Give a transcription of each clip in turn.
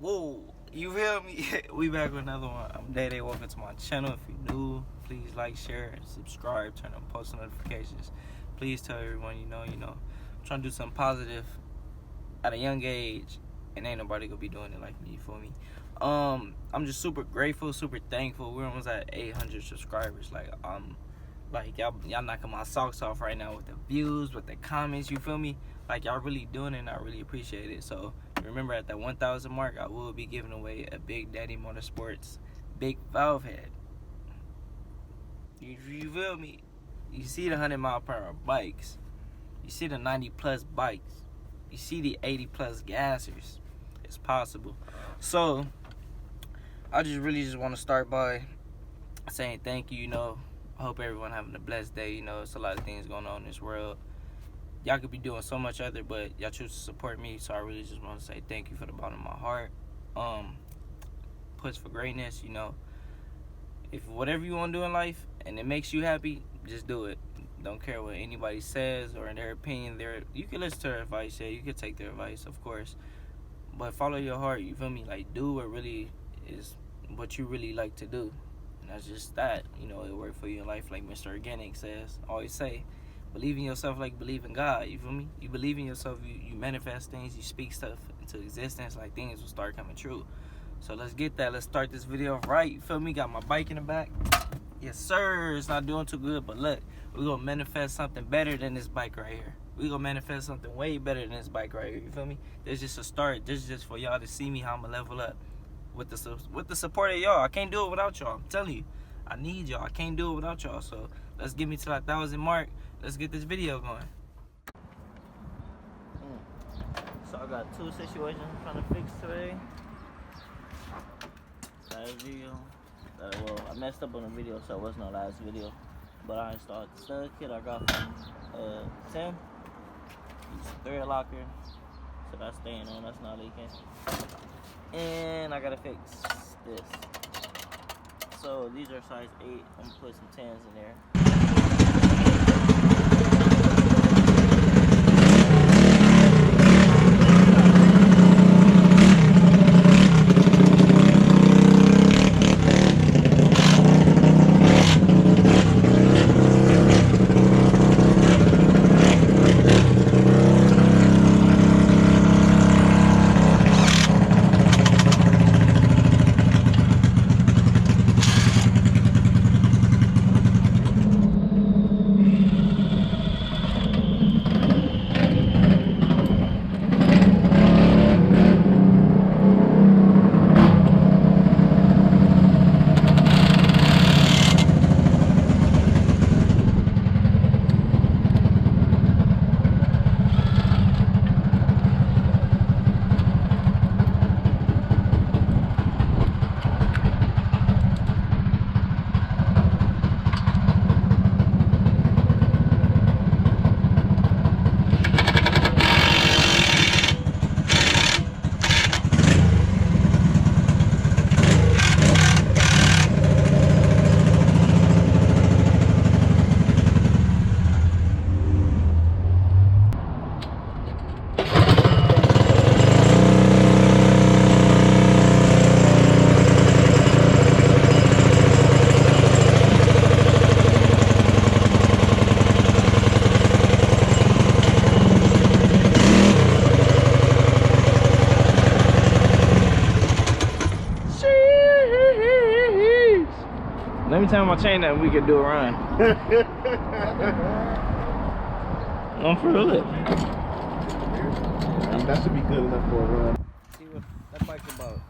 Whoa, you feel me? We back with another one. I'm DaeDae. Welcome to my channel. If you're new, please like, share, and subscribe. Turn on post notifications. Please tell everyone you know. I'm trying to do something positive at a young age, and ain't nobody gonna be doing it like me. You feel me? I'm just super grateful, super thankful. We're almost at 800 subscribers. Like y'all knocking my socks off right now with the views, with the comments. You feel me? Like y'all really doing it, and I really appreciate it. So remember, at that 1,000 mark, I will be giving away a Big Daddy Motorsports big valve head. You feel me? You see the 100-mile-per-hour bikes. You see the 90+ bikes. You see the 80+ gassers. It's possible. So I just want to start by saying thank you. I hope everyone having a blessed day. It's a lot of things going on in this world. Y'all could be doing so much other, but y'all choose to support me, so I really just want to say thank you for the bottom of my heart. Push for greatness. If whatever you want to do in life and it makes you happy, just do it. Don't care what anybody says or in their opinion. You can listen to their advice, yeah, you can take their advice, of course, but follow your heart. You feel me? Like, do what really is what you really like to do, and that's just that. It work for you in life, like Mr. Organic says. Always say, believe in yourself like believe in God. You feel me? You believe in yourself, you manifest things, you speak stuff into existence, like things will start coming true. So let's get that. Let's start this video off right. You feel me? Got my bike in the back. Yes, sir. It's not doing too good, but look, we're going to manifest something better than this bike right here. We're going to manifest something way better than this bike right here. You feel me? This is just a start. This is just for y'all to see me, how I'm going to level up with the support of y'all. I can't do it without y'all. I'm telling you. I need y'all. I can't do it without y'all. So let's get me to that 1,000 mark. Let's get this video going. So I got two situations I'm trying to fix today. Last video. Well, I messed up on the video, so it wasn't no last video. But I installed the stud kit I got from Tim. It's a thread locker, so that's staying on. That's not leaking. And I gotta fix this. So these are size 8. I'm gonna put some 10s in there. Let me tell my chain that we could do a run. One for the lip. That should be good enough for a run. See what that bike's about.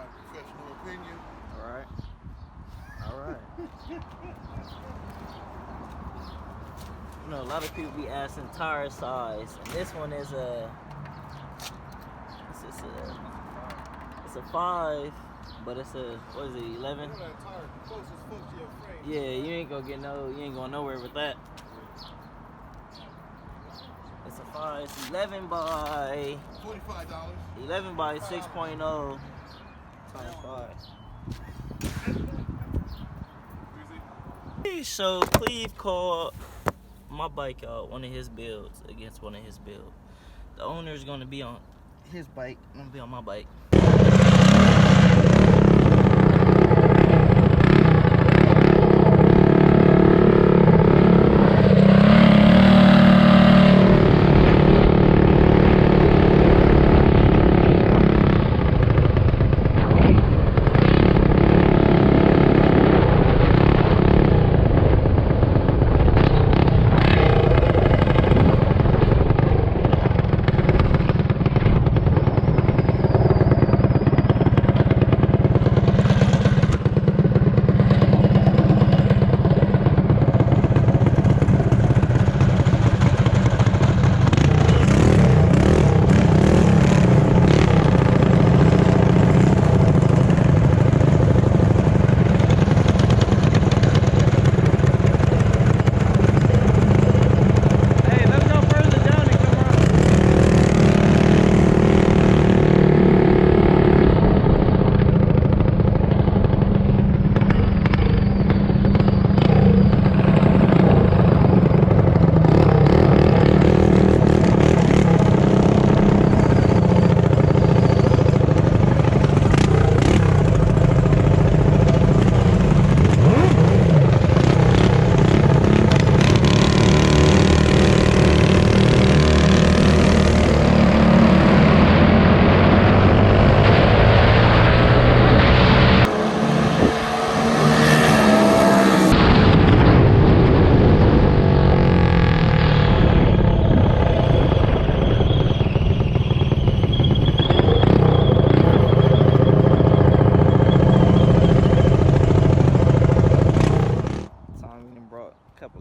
my professional opinion. All right. All right. You know, a lot of people be asking tire size, and this one is it's a 5, but it's a, what is it, 11? You know that tire close as fuck to your frame. Yeah, you ain't going nowhere with that. It's a 5, it's 11 by $25. 11 by 6.0 times 5. So please call my bike out, one of his builds against one of his builds. The owner is gonna be on his bike, I'm gonna be on my bike.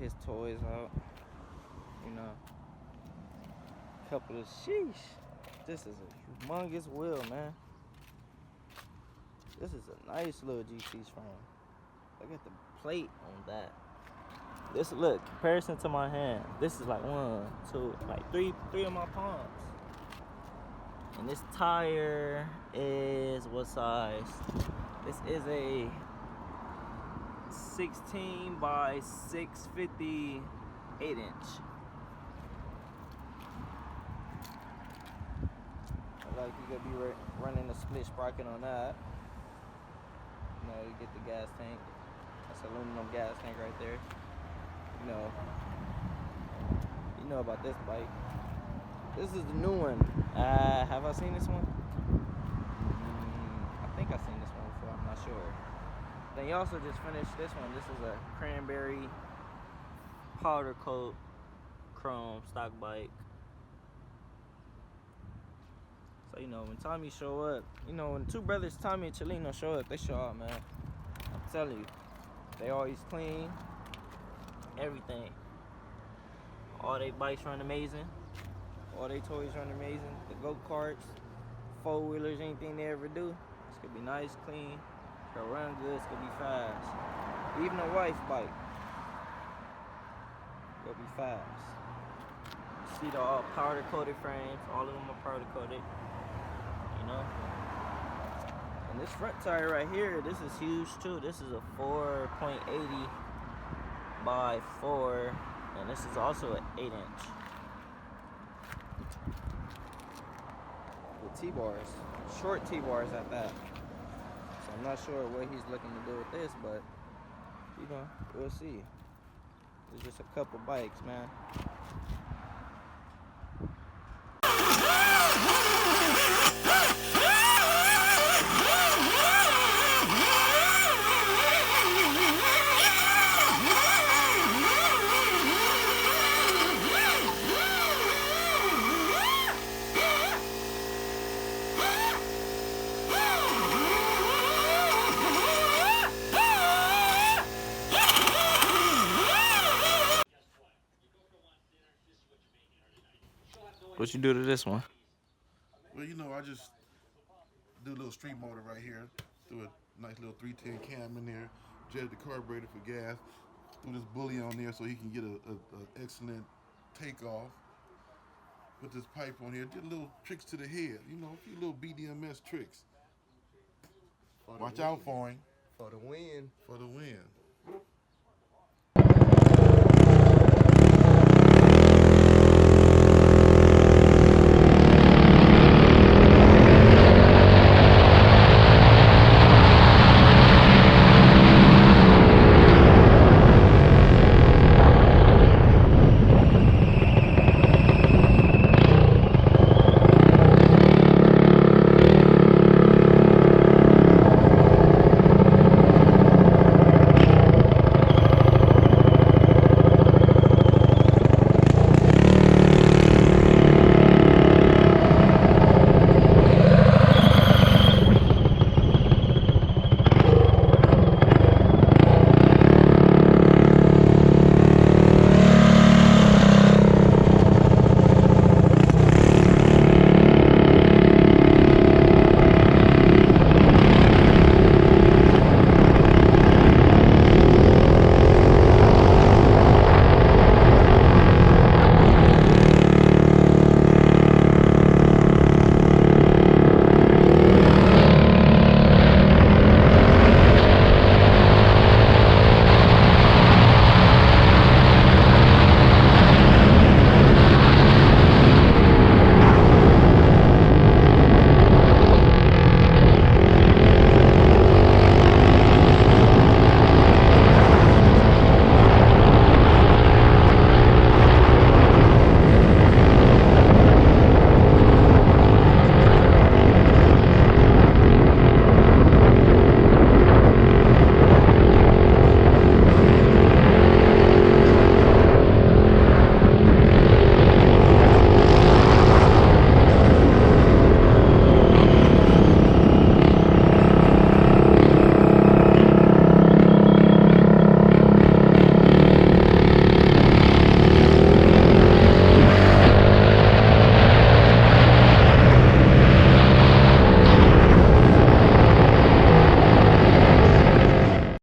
His toys out, you know, couple of sheesh. This is a humongous wheel, man. This is a nice little GT frame. Look at the plate on that. This, look, comparison to my hand, this is like 1, 2, like three of my palms. And this tire is what size? This is a 16 by 650 8-inch. Like you could be running a split sprocket on that. You know, you get the gas tank. That's aluminum gas tank right there. You know about this bike. This is the new one. Have I seen this one? I think I've seen this one before. I'm not sure. Then you also just finished this one. This is a cranberry powder coat chrome stock bike. So you know when Tommy show up, when two brothers Tommy and Chelino show up, they show up, man. I'm telling you, they always clean. Everything. All they bikes run amazing. All they toys run amazing. The go-karts, four-wheelers, anything they ever do, it's gonna be nice, clean. It'll run good, it's gonna be fast. Even a wife's bike, it'll be fast. You see the all powder-coated frames, all of them are powder-coated, And this front tire right here, this is huge too. This is a 4.80 by 4, and this is also an 8-inch. With T-bars, short T-bars at that. So I'm not sure what he's looking to do with this, but we'll see. There's just a couple bikes, man. What you do to this one? Well, you know, I just do a little street motor right here. Threw a nice little 310 cam in there. Jetted the carburetor for gas. Threw this bully on there so he can get a excellent takeoff. Put this pipe on here. Did little tricks to the head. You know, a few little BDMS tricks. Watch out for him. For the win. For the win.